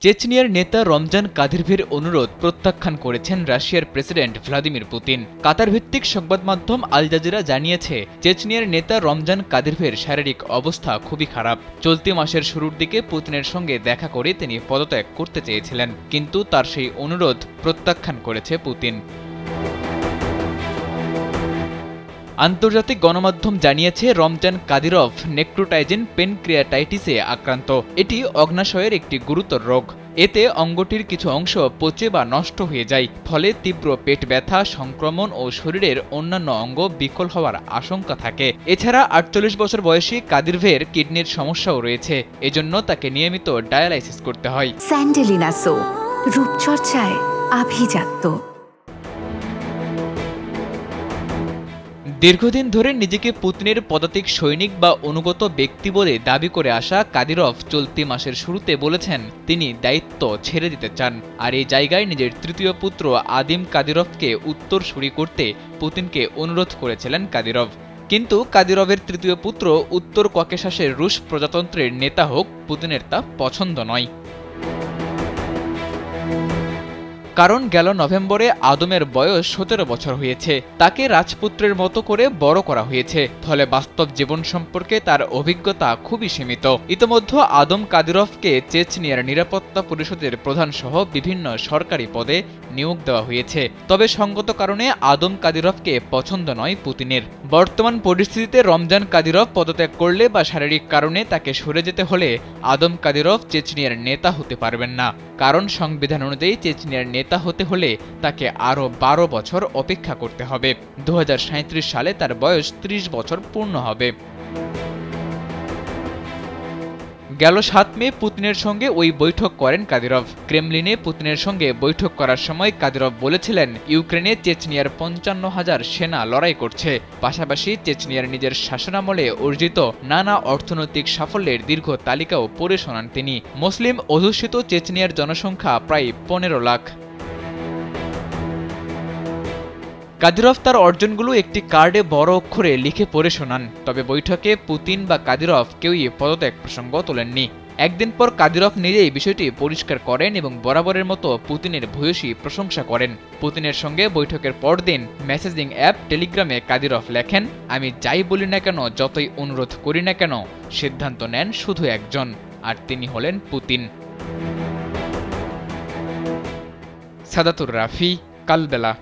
চেচনিয়ার নেতা রমজান কাদিরভের অনুরোধ প্রত্যাখ্যান করেছেন রাশিয়ার প্রেসিডেন্ট ভ্লাদিমির পুতিন। কাতার ভিত্তিক সংবাদ মাধ্যম আল জাজিরা জানিয়েছে, চেচনিয়ার নেতা রমজান কাদিরভের শারীরিক অবস্থা খুবই খারাপ। চলতি মাসের শুরুর দিকে পুতিনের সঙ্গে দেখা করে তিনি পদত্যাগ করতে চেয়েছিলেন, কিন্তু তার সেই অনুরোধ প্রত্যাখ্যান করেছে পুতিন। আন্তর্জাতিক গণমাধ্যম জানিয়েছে, রমজান কাদিরভ নেক্রোটাইজিন পেনক্রিয়াটাইটিসে আক্রান্ত। এটি অগ্নাশয়ের একটি গুরুতর রোগ। এতে অঙ্গটির কিছু অংশ পচে বা নষ্ট হয়ে যায়, ফলে তীব্র পেট ব্যথা, সংক্রমণ ও শরীরের অন্যান্য অঙ্গ বিকল হওয়ার আশঙ্কা থাকে। এছাড়া ৪৮ বছর বয়সী কাদিরভের কিডনির সমস্যাও রয়েছে, এজন্য তাকে নিয়মিত ডায়ালাইসিস করতে হয়। স্যান্ডেলিনা সো, রূপচর্চায় আভিজাত্য। দীর্ঘদিন ধরে নিজেকে পুতিনের পদাতিক সৈনিক বা অনুগত ব্যক্তি বলে দাবি করে আসা কাদিরভ চলতি মাসের শুরুতে বলেছেন তিনি দায়িত্ব ছেড়ে দিতে চান, আর এই জায়গায় নিজের তৃতীয় পুত্র আদিম কাদিরভকে উত্তরসূরি করতে পুতিনকে অনুরোধ করেছিলেন কাদিরভ। কিন্তু কাদিরভের তৃতীয় পুত্র উত্তর ককেশাসের রুশ প্রজাতন্ত্রের নেতা হোক, পুতিনের তা পছন্দ নয়। কারণ গেল নভেম্বরে আদমের বয়স ১৭ বছর হয়েছে। তাকে রাজপুত্রের মতো করে বড় করা হয়েছে, ফলে বাস্তব জীবন সম্পর্কে তার অভিজ্ঞতা খুবই সীমিত। ইতোমধ্যে আদম কাদিরভকে চেচনিয়ার নিরাপত্তা পরিষদের প্রধান সহ বিভিন্ন সরকারি পদে নিয়োগ দেওয়া হয়েছে। তবে সঙ্গত কারণে আদম কাদিরভকে পছন্দ নয় পুতিনের। বর্তমান পরিস্থিতিতে রমজান কাদিরভ পদত্যাগ করলে বা শারীরিক কারণে তাকে সরে যেতে হলে আদম কাদিরভ চেচনিয়ার নেতা হতে পারবেন না। কারণ সংবিধান অনুযায়ী চেচনিয়ার নেতা হতে হলে তাকে আরও ১২ বছর অপেক্ষা করতে হবে। ২০৩৭ সালে তার বয়স ৩০ বছর পূর্ণ হবে। গেল ৭ মে পুতিনের সঙ্গে ওই বৈঠক করেন কাদিরভ। ক্রেমলিনে পুতিনের সঙ্গে বৈঠক করার সময় কাদিরভ বলেছিলেন, ইউক্রেনে চেচনিয়ার ৫৫,০০০ সেনা লড়াই করছে। পাশাপাশি চেচনিয়ার নিজের শাসনামলে অর্জিত নানা অর্থনৈতিক সাফল্যের দীর্ঘ তালিকাও পড়ে শোনান তিনি। মুসলিম অধ্যুষিত চেচনিয়ার জনসংখ্যা প্রায় ১৫ লাখ। কাদিরভ তার অর্জনগুলো একটি কার্ডে বড় অক্ষরে লিখে পড়ে শোনান। তবে বৈঠকে পুতিন বা কাদিরভ কেউই পদত্যাগ প্রসঙ্গ তোলেননি। একদিন পর কাদিরভ নিজেই বিষয়টি পরিষ্কার করেন এবং বরাবরের মতো পুতিনের ভূয়সী প্রশংসা করেন। পুতিনের সঙ্গে বৈঠকের পরদিন মেসেজিং অ্যাপ টেলিগ্রামে কাদিরভ লেখেন, আমি যাই বলি না কেন, যতই অনুরোধ করি না কেন, সিদ্ধান্ত নেন শুধু একজন, আর তিনি হলেন পুতিন। সাদাতুর রাফি, কালবেলা।